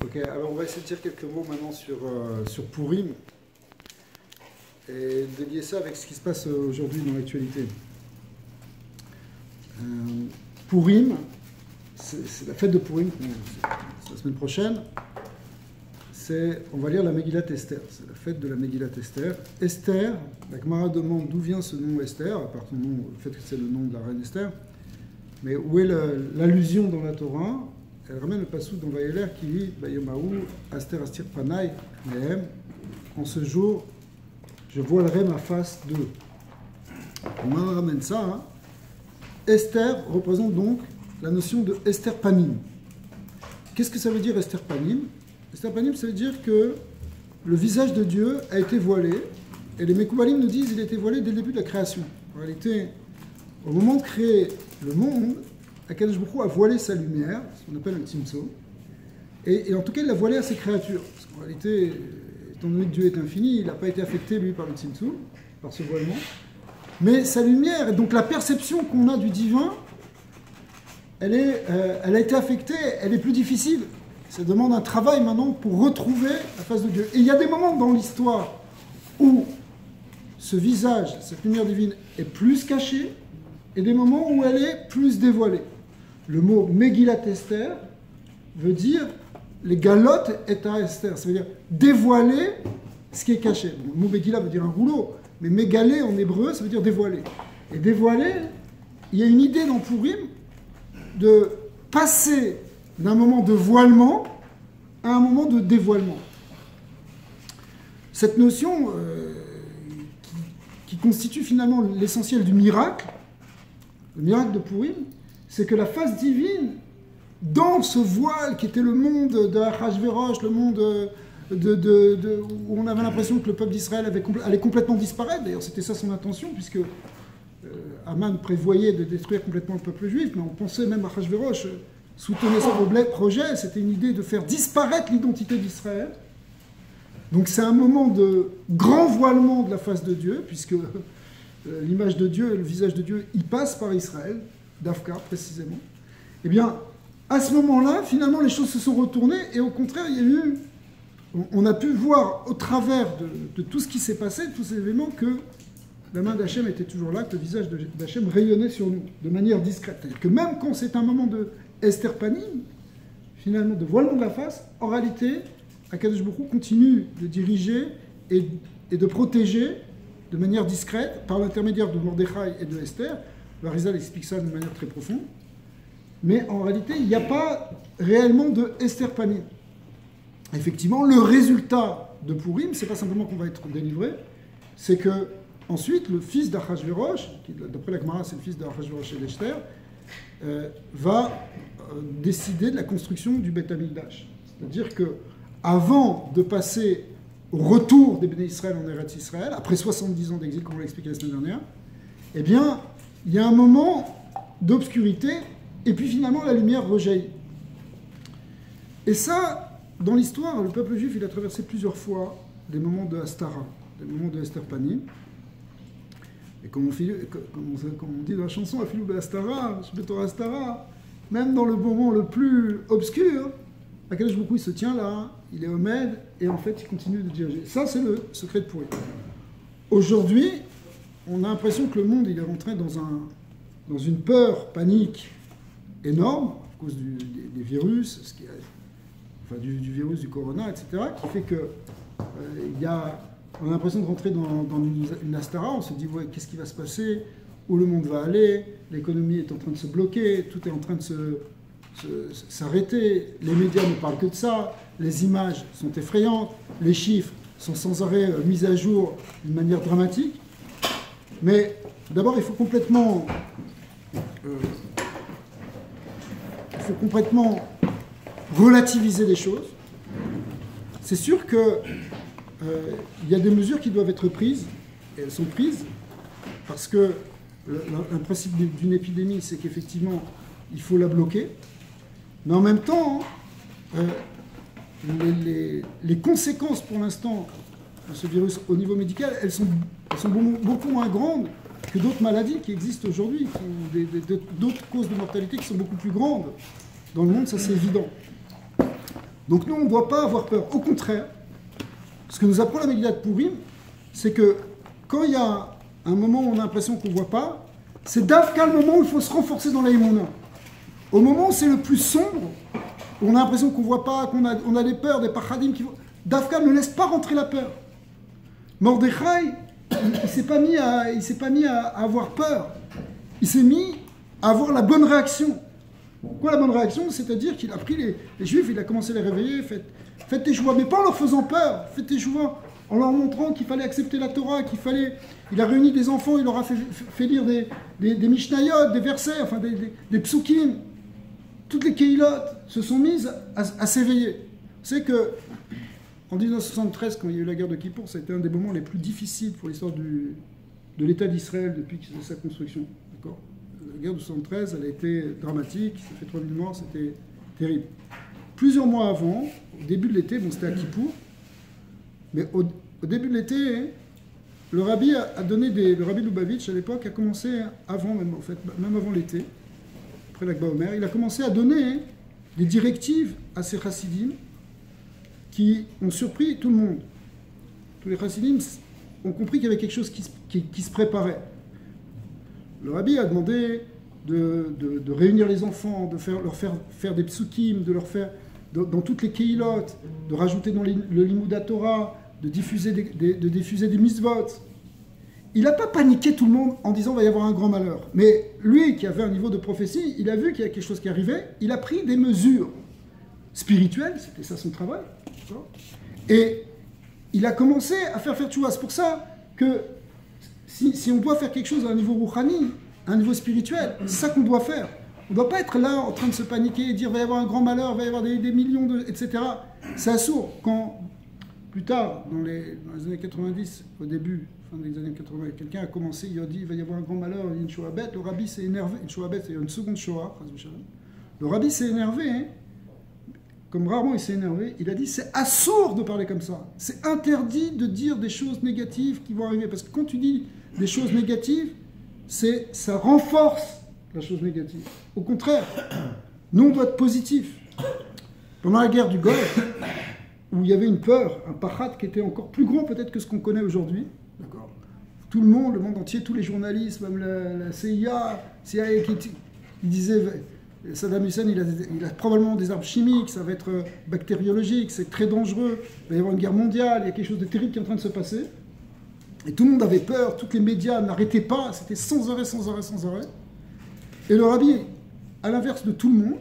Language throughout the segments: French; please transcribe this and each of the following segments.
Ok, alors on va essayer de dire quelques mots maintenant sur Purim et de lier ça avec ce qui se passe aujourd'hui dans l'actualité. Purim, c'est la fête de Purim, c'est la semaine prochaine. On va lire la Megillat Esther, c'est la fête de la Megillat Esther. Esther, la Gemara demande d'où vient ce nom Esther, à part le fait que c'est le nom de la reine Esther, mais où est l'allusion dans la Torah? Elle ramène le passouk dans Vayeler qui dit Bayomahu, Aster Astir Panay, Nehem. En ce jour, je voilerai ma face d'eux. On ramène ça. Hein. Esther représente donc la notion de Esther Panim. Qu'est-ce que ça veut dire Esther Panim? Esther Panim, ça veut dire que le visage de Dieu a été voilé, et les Mekoubalim nous disent qu'il a été voilé dès le début de la création. En réalité, au moment de créer le monde, Akadosh Baruch Hu a voilé sa lumière, ce qu'on appelle le Tzimtzum, et en tout cas il l'a voilé à ses créatures. Parce qu'en réalité, étant donné que Dieu est infini, il n'a pas été affecté lui par le Tzimtzum, par ce voilement. Mais sa lumière, et donc la perception qu'on a du divin, elle a été affectée, elle est plus difficile. Ça demande un travail maintenant pour retrouver la face de Dieu. Et il y a des moments dans l'histoire où ce visage, cette lumière divine est plus cachée, et des moments où elle est plus dévoilée. Le mot Megillat Esther veut dire les galotes et à Esther, ça veut dire dévoiler ce qui est caché. Bon, le mot Megillah veut dire un rouleau, mais mégalé en hébreu, ça veut dire dévoiler. Et dévoiler, il y a une idée dans Purim de passer d'un moment de voilement à un moment de dévoilement. Cette notion qui constitue finalement l'essentiel du miracle, le miracle de Purim, c'est que la face divine, dans ce voile qui était le monde d'Achashverosh, le monde où on avait l'impression que le peuple d'Israël allait complètement disparaître, d'ailleurs c'était ça son intention, puisque Haman prévoyait de détruire complètement le peuple juif, mais on pensait même Achashverosh soutenait son projet, c'était une idée de faire disparaître l'identité d'Israël. Donc c'est un moment de grand voilement de la face de Dieu, puisque l'image de Dieu et le visage de Dieu, il passe par Israël, d'Afka précisément. Eh bien, à ce moment-là, finalement, les choses se sont retournées, et au contraire, il y a eu, on a pu voir au travers de tout ce qui s'est passé, de tous ces événements, que la main d'Hachem était toujours là, que le visage d'Hachem rayonnait sur nous, de manière discrète. C'est-à-dire que même quand c'est un moment de Esther Panim, finalement, de voilement de la face, en réalité, Akadosh Baruch Hu continue de diriger et de protéger de manière discrète, par l'intermédiaire de Mordechai et de Esther. Le Arizal explique ça de manière très profonde. Mais en réalité, il n'y a pas réellement de Esther Panim. Effectivement, le résultat de Purim, c'est pas simplement qu'on va être délivré, c'est que ensuite, le fils d'Achashverosh, qui d'après la Gemara, c'est le fils d'Achashverosh et d'Esther, va décider de la construction du Beth Amikdash. C'est-à-dire que avant de passer au retour des Béné Israël en Eretz Israël, après 70 ans d'exil, comme on l'a expliqué la semaine dernière, eh bien, il y a un moment d'obscurité, et puis finalement la lumière rejaillit. Et ça, dans l'histoire, le peuple juif, il a traversé plusieurs fois des moments de Hastara, des moments de Esther Panim. Et comme on dit dans la chanson, Afilou be Hastara, Shbetor Hastara, même dans le moment le plus obscur, Akadosh Baruch Hu, il se tient là, il est Omed, et en fait, il continue de diriger. Ça, c'est le secret de Purim. Aujourd'hui, on a l'impression que le monde, il est rentré dans une peur, panique énorme, à cause des virus, du virus du corona, etc., qui fait que on a l'impression de rentrer dans une astara, on se dit, ouais, qu'est-ce qui va se passer, où le monde va aller, l'économie est en train de se bloquer, tout est en train de s'arrêter, les médias ne parlent que de ça, les images sont effrayantes, les chiffres sont sans arrêt mis à jour d'une manière dramatique. Mais d'abord, il faut complètement relativiser les choses. C'est sûr qu'il y a des mesures qui doivent être prises, et elles sont prises, parce que un principe d'une épidémie, c'est qu'effectivement, il faut la bloquer. Mais en même temps, les conséquences pour l'instant de ce virus au niveau médical, elles sont beaucoup moins grandes que d'autres maladies qui existent aujourd'hui, d'autres causes de mortalité qui sont beaucoup plus grandes dans le monde, ça c'est évident. Donc nous, on ne doit pas avoir peur. Au contraire, ce que nous apprend la Megillat de Purim, c'est que quand il y a un moment où on a l'impression qu'on ne voit pas, c'est d'Afka le moment où il faut se renforcer dans la Emouna. Au moment où c'est le plus sombre, où on a l'impression qu'on ne voit pas, qu'on a des peurs, des pachadim qui vont... D'Afka ne laisse pas rentrer la peur. Mordechai, il ne s'est pas mis à avoir peur. Il s'est mis à avoir la bonne réaction. Quoi la bonne réaction? C'est-à-dire qu'il a pris les Juifs, il a commencé à les réveiller, faites tes choix, mais pas en leur faisant peur, faites tes choix, en leur montrant qu'il fallait accepter la Torah, il a réuni des enfants, il leur a fait lire des Mishnayot, des versets, enfin des psukim. Toutes les Keilot se sont mises à s'éveiller. C'est que en 1973, quand il y a eu la guerre de Kippour, ça a été un des moments les plus difficiles pour l'histoire de l'État d'Israël depuis sa construction. D'accord ? La guerre de 1973, elle a été dramatique, ça fait 3000 morts, c'était terrible. Plusieurs mois avant, au début de l'été, bon c'était à Kippour, mais au début de l'été, le rabbi le rabbi Lubavitch à l'époque a commencé avant, même avant l'été, après l'Akba Omer, il a commencé à donner des directives à ces chassidim qui ont surpris tout le monde. Tous les chassidim ont compris qu'il y avait quelque chose qui se préparait. Le rabbi a demandé de réunir les enfants, leur faire des psukim, de leur faire dans toutes les keilot, de rajouter dans le limud Torah, de diffuser des mitzvot. Il n'a pas paniqué tout le monde en disant il va y avoir un grand malheur. Mais lui, qui avait un niveau de prophétie, il a vu qu'il y a quelque chose qui arrivait, il a pris des mesures spirituelles, c'était ça son travail, et il a commencé à faire tchouva. C'est pour ça que si on doit faire quelque chose à un niveau rouhani, à un niveau spirituel, c'est ça qu'on doit faire. On ne doit pas être là en train de se paniquer et dire il va y avoir un grand malheur, il va y avoir des millions etc. C'est assourd. Quand, plus tard, dans les années 90, au début, fin des années 80, quelqu'un a commencé, il a dit il va y avoir un grand malheur, il y a une Shoah bête, le rabbi s'est énervé. Une Shoah bête, c'est une seconde Shoah. Le rabbi s'est énervé, hein. Comme rarement il s'est énervé, il a dit c'est assourd de parler comme ça. C'est interdit de dire des choses négatives qui vont arriver. Parce que quand tu dis des choses négatives, ça renforce la chose négative. Au contraire, nous on doit être positif. Pendant la guerre du Golfe, où il y avait une peur, un pachat qui était encore plus grand peut-être que ce qu'on connaît aujourd'hui, d'accord. Tout le monde entier, tous les journalistes, même la CIA ils disaient Saddam Hussein, il a probablement des armes chimiques, ça va être bactériologique, c'est très dangereux, il va y avoir une guerre mondiale, il y a quelque chose de terrible qui est en train de se passer. Et tout le monde avait peur, tous les médias n'arrêtaient pas, c'était sans arrêt. Et le rabbi, à l'inverse de tout le monde,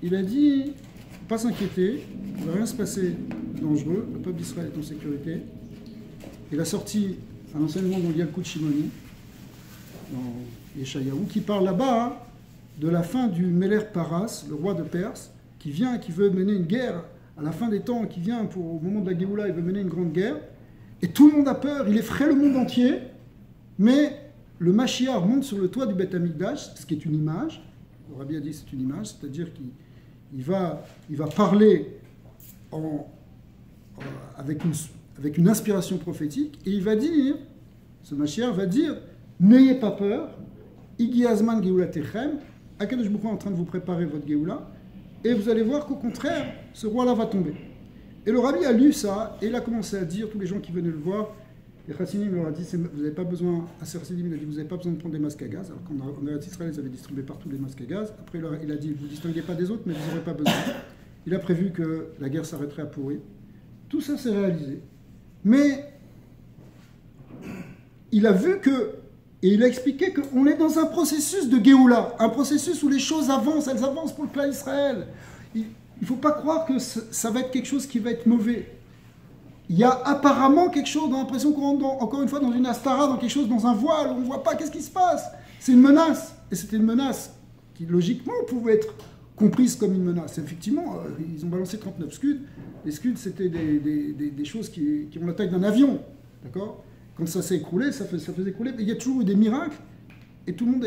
il a dit, pas s'inquiéter, il ne va rien se passer de dangereux, le peuple d'Israël est en sécurité. Il a sorti un enseignement dans Yalkut Shimoni, dans Yeshayahu, qui parle là-bas de la fin du Meler Paras, le roi de Perse, qui vient, qui veut mener une guerre à la fin des temps, qui vient au moment de la Géoula, il veut mener une grande guerre, et tout le monde a peur, il effraie le monde entier, mais le Mashiach monte sur le toit du Beth Amikdash, ce qui est une image, le Rabbi a dit c'est une image, c'est-à-dire qu'il va parler avec une inspiration prophétique, et il va dire, ce Mashiach va dire, n'ayez pas peur, Igi Azman Geoula Techem, Akadosh Baruch Hu est en train de vous préparer votre Géoula, et vous allez voir qu'au contraire, ce roi-là va tomber. Et le rabbi a lu ça, et il a commencé à dire, tous les gens qui venaient le voir, les chassidim leur a dit, vous n'avez pas besoin, à ces chassidim, il a dit, vous n'avez pas besoin de prendre des masques à gaz, alors qu'en Eretz Israël, ils avaient distribué partout les masques à gaz. Après, il a dit, vous ne distinguez pas des autres, mais vous n'aurez pas besoin. Il a prévu que la guerre s'arrêterait à Pourri. Tout ça s'est réalisé. Mais il a vu que, et il a expliqué qu'on est dans un processus de Géoula, un processus où les choses avancent, elles avancent pour le peuple d'Israël. Il ne faut pas croire que ça va être quelque chose qui va être mauvais. Il y a apparemment quelque chose, on a l'impression qu'on rentre encore une fois dans une astara, dans quelque chose, dans un voile, on ne voit pas qu'est-ce qui se passe. C'est une menace. Et c'était une menace qui, logiquement, pouvait être comprise comme une menace. Effectivement, ils ont balancé 39 scuds. Les scuds, c'était des choses qui ont la taille d'un avion. D'accord ? Quand ça s'est écroulé, ça faisait écrouler. Mais il y a toujours eu des miracles. Et tout le monde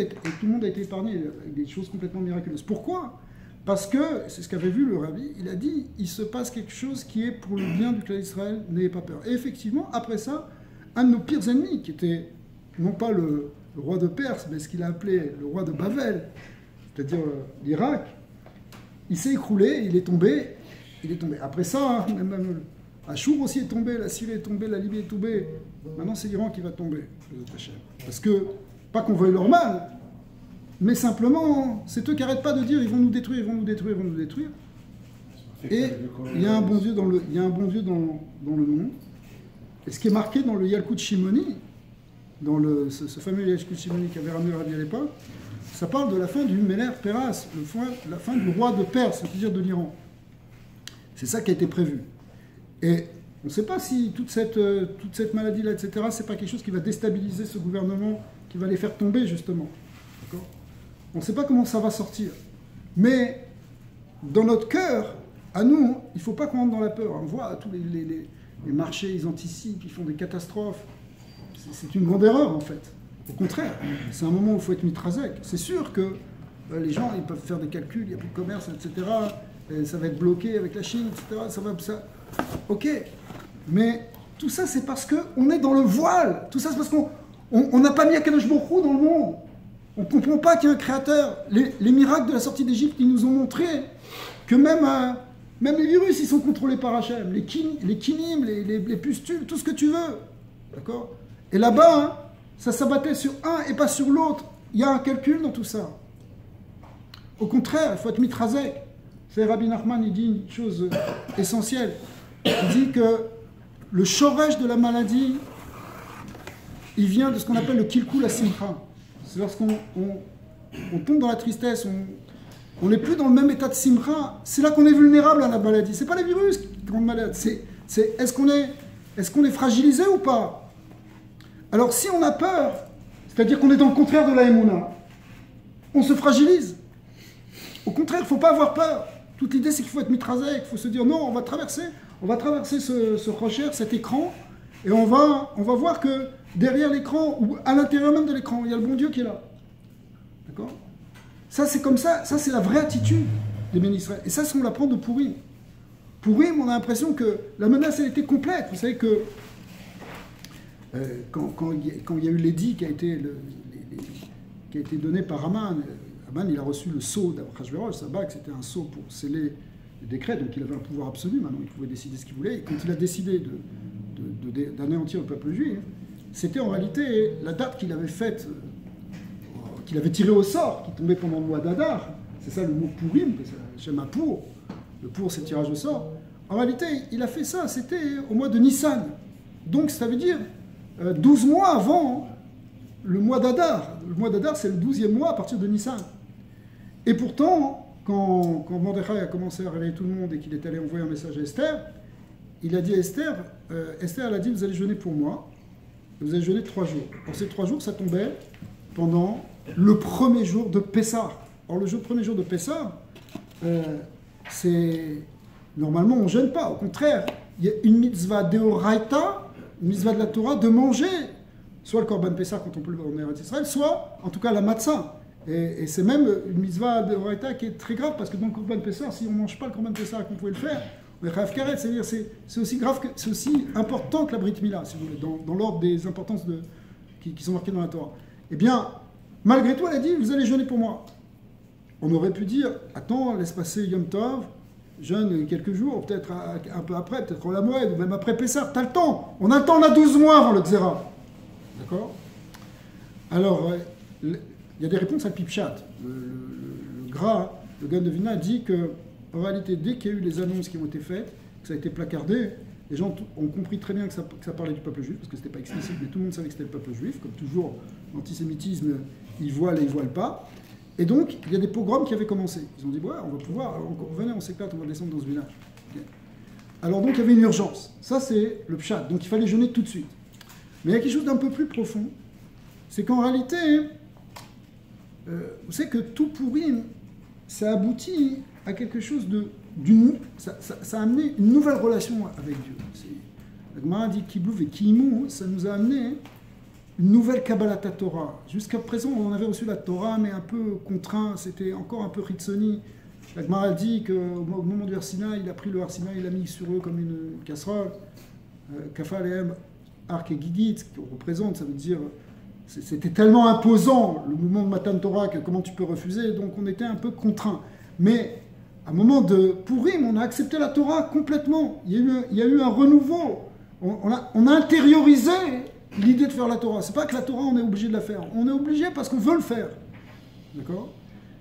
a été épargné avec des choses complètement miraculeuses. Pourquoi ? Parce que, c'est ce qu'avait vu le rabbi, il a dit, il se passe quelque chose qui est pour le bien du clan d'Israël, n'ayez pas peur. Et effectivement, après ça, un de nos pires ennemis, qui était non pas le roi de Perse, mais ce qu'il a appelé le roi de Bavel, c'est-à-dire l'Irak, il s'est écroulé, il est tombé, il est tombé. Après ça, même Achour aussi est tombé, la Syrie est tombée, la Libye est tombée. Maintenant, c'est l'Iran qui va tomber, parce que, pas qu'on veuille leur mal, mais simplement, c'est eux qui n'arrêtent pas de dire ils vont nous détruire, ils vont nous détruire, ils vont nous détruire. Et il y a un bon Dieu dans le monde. Et ce qui est marqué dans le Yalkut Shimoni, dans ce fameux Yalkut Shimoni qu'avait ramené Rabbi à l'époque, ça parle de la fin du Meler Peras, la fin du roi de Perse, c'est-à-dire de l'Iran. C'est ça qui a été prévu. Et on ne sait pas si toute cette maladie-là, etc., c'est pas quelque chose qui va déstabiliser ce gouvernement, qui va les faire tomber, justement. D'accord ? On ne sait pas comment ça va sortir. Mais dans notre cœur, à nous, il ne faut pas qu'on rentre dans la peur. On voit tous les marchés, ils anticipent, ils font des catastrophes. C'est une grande erreur, en fait. Au contraire, c'est un moment où il faut être mitrazek. C'est sûr que les gens, ils peuvent faire des calculs, il n'y a plus de commerce, etc. Et ça va être bloqué avec la Chine, etc. Ok. Mais tout ça, c'est parce qu'on est dans le voile. Tout ça, c'est parce qu'on n'a pas mis Akadosh Baruch Hu dans le monde. On ne comprend pas qu'il y a un créateur. Les miracles de la sortie d'Égypte, ils nous ont montré que même les virus, ils sont contrôlés par Hachem. Les kinim, les pustules, tout ce que tu veux. D'accord ? Et là-bas, hein, ça s'abattait sur un et pas sur l'autre. Il y a un calcul dans tout ça. Au contraire, il faut être mitrazek. C'est Rabbi Nachman, il dit une chose essentielle. Il dit que le shoresh de la maladie, il vient de ce qu'on appelle le kilkul asimcha. C'est lorsqu'on tombe dans la tristesse, on n'est plus dans le même état de simcha. C'est là qu'on est vulnérable à la maladie. C'est pas les virus qui rendent malade. Est-ce qu'on est fragilisé ou pas? Alors si on a peur, c'est-à-dire qu'on est dans le contraire de la Emouna, on se fragilise. Au contraire, il ne faut pas avoir peur. Toute l'idée, c'est qu'il faut être mitrazek, il faut se dire non, on va traverser ce rocher, cet écran, et on va voir que derrière l'écran, ou à l'intérieur même de l'écran, il y a le bon Dieu qui est là. D'accord? Ça, c'est comme ça c'est la vraie attitude des ministres. Et ça, on l'apprend de Pourim. Pourim, on a l'impression que la menace, elle était complète. Vous savez que quand il y a eu l'édit qui a été donné par Haman, Haman, il a reçu le sceau d'Achashverosh, Sabak, c'était un sceau pour sceller les décrets, donc il avait un pouvoir absolu, maintenant il pouvait décider ce qu'il voulait. Et quand il a décidé d'anéantir le peuple juif, c'était en réalité la date qu'il avait faite, qu'il avait tirée au sort, qui tombait pendant le mois d'Adar. C'est ça le mot Pourim, Shem HaPour. Le pour, c'est le tirage au sort. En réalité, il a fait ça, c'était au mois de Nissan. Donc ça veut dire 12 mois avant le mois d'Adar. Le mois d'Adar, c'est le 12e mois à partir de Nissan. Et pourtant, quand Mordechai a commencé à réveiller tout le monde et qu'il est allé envoyer un message à Esther, il a dit à Esther, Esther, elle a dit, vous allez jeûner pour moi, vous allez jeûner 3 jours. Alors ces 3 jours, ça tombait pendant le premier jour de Pessah. Or, le premier jour de Pessah, c'est... Normalement, on ne jeûne pas. Au contraire, il y a une mitzvah d'Eoraita, une mitzvah de la Torah, de manger soit le Korban Pessah quand on peut le voir en Eretz Israël, soit, en tout cas, la matzah. Et c'est même une mitzvah d'Eoraita qui est très grave, parce que dans le Korban Pessah, si on ne mange pas le Korban Pessah qu'on pouvait le faire, on est chayav karet, c'est-à-dire c'est aussi grave, c'est aussi important que la Brit Mila, si vous voulez, dans l'ordre des importances qui sont marquées dans la Torah. Eh bien, malgré tout, elle a dit, vous allez jeûner pour moi. On aurait pu dire, attends, laisse passer Yom Tov, jeûne quelques jours, peut-être un peu après, peut-être la Moed, ou même après Pessah, t'as le temps. On a le temps, on a 12 mois avant le Xéra. D'accord? Alors, il y a des réponses à Pipchat. Le Gras, le Gaon de Vilna, dit que, en réalité, dès qu'il y a eu les annonces qui ont été faites, que ça a été placardé, les gens ont compris très bien que ça parlait du peuple juif, parce que c'était pas explicite, mais tout le monde savait que c'était le peuple juif. Comme toujours, l'antisémitisme, il voile et il voile pas. Et donc, il y a des pogroms qui avaient commencé. Ils ont dit, ouais, on va pouvoir, venez, on s'éclate, on va descendre dans ce village. Okay. Alors donc, il y avait une urgence. Ça, c'est le pshat. Donc, il fallait jeûner tout de suite. Mais il y a quelque chose d'un peu plus profond. C'est qu'en réalité, vous savez que tout Pourim, ça aboutit à quelque chose ça a amené une nouvelle relation avec Dieu. La Gemara dit Kiblouv et Kiimou, ça nous a amené une nouvelle Kabbalat Torah. Jusqu'à présent, on avait reçu la Torah, mais un peu contraint, c'était encore un peu Ritsoni. La Gemara dit qu'au moment du Har Sinaï, il a pris le Har Sinaï, il l'a mis sur eux comme une casserole. Kafal et Ark et Gigit, qu'on représente, ça veut dire, c'était tellement imposant, le mouvement de Matan Torah, que comment tu peux refuser, donc on était un peu contraint. Mais À un moment de Purim, on a accepté la Torah complètement. Il y a eu un renouveau. On a intériorisé l'idée de faire la Torah. C'est pas que la Torah, on est obligé de la faire. On est obligé parce qu'on veut le faire. D'accord?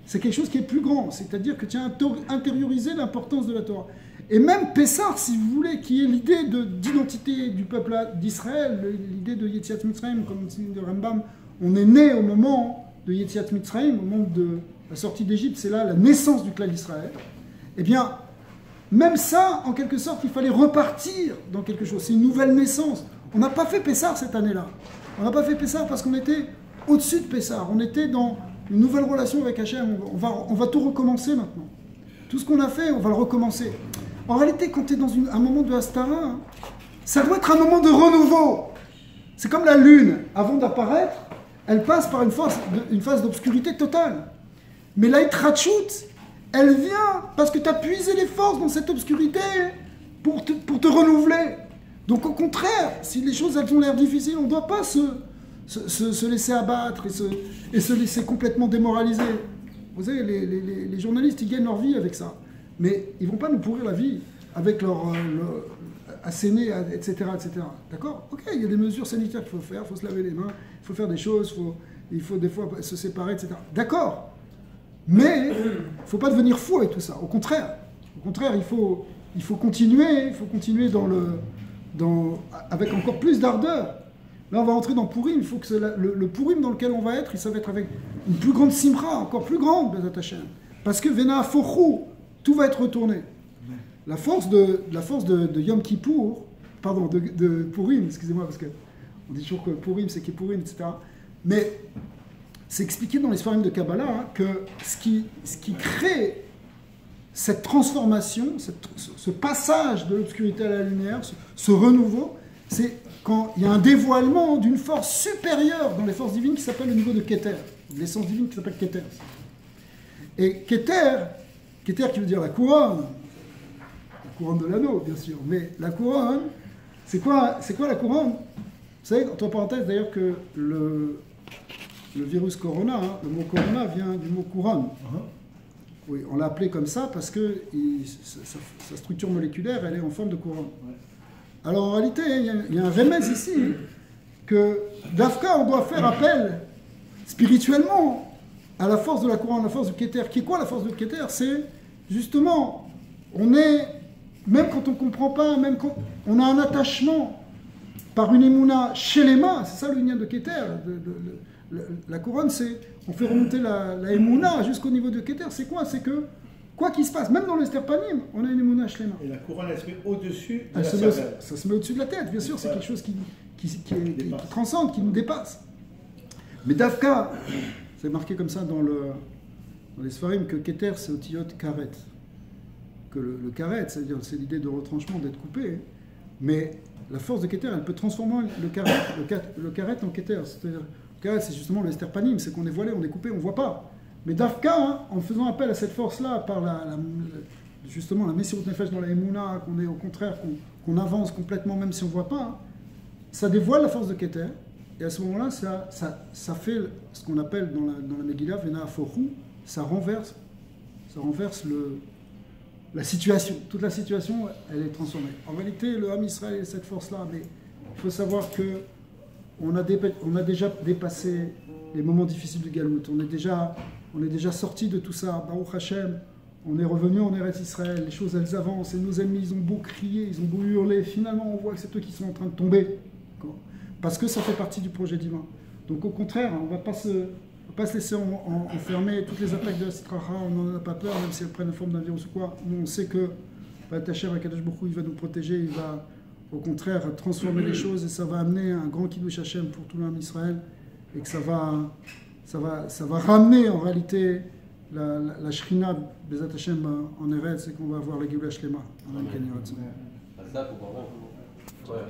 C'est quelque chose qui est plus grand. C'est-à-dire que tu as intériorisé l'importance de la Torah. Et même Pessah, si vous voulez, qui est l'idée d'identité du peuple d'Israël, l'idée de Yetziat Mitzrayim, comme dit le Rambam, on est né au moment de Yetziat Mitzrayim, au moment de la sortie d'Égypte, c'est là la naissance du clan d'Israël. Eh bien, même ça, en quelque sorte, il fallait repartir dans quelque chose. C'est une nouvelle naissance. On n'a pas fait Pessah cette année-là. On n'a pas fait Pessah parce qu'on était au-dessus de Pessah. On était dans une nouvelle relation avec Hachem. On va tout recommencer maintenant. Tout ce qu'on a fait, on va le recommencer. En réalité, quand tu es dans un moment de Hastara, ça doit être un moment de renouveau. C'est comme la lune. Avant d'apparaître, elle passe par une phase d'obscurité totale. Mais la Hitrachut, elle vient parce que tu as puisé les forces dans cette obscurité pour te renouveler. Donc au contraire, si les choses elles ont l'air difficiles, on ne doit pas se laisser abattre et se laisser complètement démoraliser. Vous savez, les journalistes, ils gagnent leur vie avec ça. Mais ils ne vont pas nous pourrir la vie avec leur asséner, etc. etc. D'accord? Ok, il y a des mesures sanitaires qu'il faut faire, il faut se laver les mains, il faut faire des choses, il faut des fois se séparer, etc. D'accord. Mais il ne faut pas devenir fou avec tout ça. Au contraire, il faut continuer avec encore plus d'ardeur. Là, on va entrer dans Purim. Il faut que le Purim dans lequel on va être, ça va être avec une plus grande simra, encore plus grande, Bezat Hashem. Parce que Vena Fochou, tout va être retourné. La force de Yom Kippour, pardon, de Purim, excusez-moi, parce qu'on dit toujours que Purim, c'est Kippourim, etc. Mais c'est expliqué dans les Sfarim de Kabbalah que ce qui crée cette transformation, ce passage de l'obscurité à la lumière, ce renouveau, c'est quand il y a un dévoilement d'une force supérieure dans les forces divines qui s'appelle le niveau de Keter, l'essence divine qui s'appelle Keter. Et Keter qui veut dire la couronne de l'anneau, bien sûr, mais la couronne, c'est quoi la couronne? Vous savez, entre parenthèses d'ailleurs que le virus corona, le mot corona vient du mot couronne. Oui, on l'a appelé comme ça parce que sa structure moléculaire, elle est en forme de couronne. Alors en réalité, il y a un remède ici, que d'Afka, on doit faire appel spirituellement à la force de la couronne, à la force du Keter. Qui est quoi la force du Keter? C'est justement, même quand on ne comprend pas, même quand on a un attachement par une émouna chez les mains, c'est ça le lien de Keter. La couronne, c'est, on fait remonter la émouna jusqu'au niveau de Keter. C'est quoi? C'est que, quoi qu'il se passe, même dans l'Esterpanim, on a une émouna chez les mains. Et la couronne, elle se met au-dessus de la cervelle. Ça se met au-dessus de la tête, bien sûr, c'est quelque chose qui transcende, qui nous dépasse. Mais Dafka, c'est marqué comme ça dans les Sfarim que Keter, c'est Otiyot Karet. Que le Karet, c'est-à-dire c'est l'idée de retranchement, d'être coupé. Mais la force de Keter, elle peut transformer le Karet en Keter. C'est-à-dire, le Karet, c'est justement le Esterpanim, c'est qu'on est voilé, on est coupé, on ne voit pas. Mais Dafka, en faisant appel à cette force-là, par justement la Messirut Nefesh dans la Emouna, qu'on est au contraire, qu'on avance complètement même si on ne voit pas, ça dévoile la force de Keter. Et à ce moment-là, ça fait ce qu'on appelle dans la Megillah, Vena Aforu, ça renverse la situation. Toute la situation, elle est transformée. En réalité, le Ham Israël a cette force-là, mais il faut savoir qu'on a déjà dépassé les moments difficiles du Galout. On est déjà sorti de tout ça. Baruch Hashem, on est revenu en Eretz Israël. Les choses, elles avancent. Et nos ennemis, ils ont beau crier, ils ont beau hurler. Finalement, on voit que c'est eux qui sont en train de tomber. Parce que ça fait partie du projet divin. Donc au contraire, on ne va pas se laisser enfermer. Toutes les attaques de la Sitracha, on n'en a pas peur, même si elles prennent la forme d'un virus ou quoi. Nous, on sait que Hashem, Akadosh Baruch Hu, il va nous protéger, il va au contraire transformer les choses et ça va amener un grand Kiddush Hashem pour tout l'homme Israël et que ça va ramener en réalité la Shrina Bezat Hashem en Eretz et qu'on va avoir la Géoula Shlema. Ça, faut pas voir.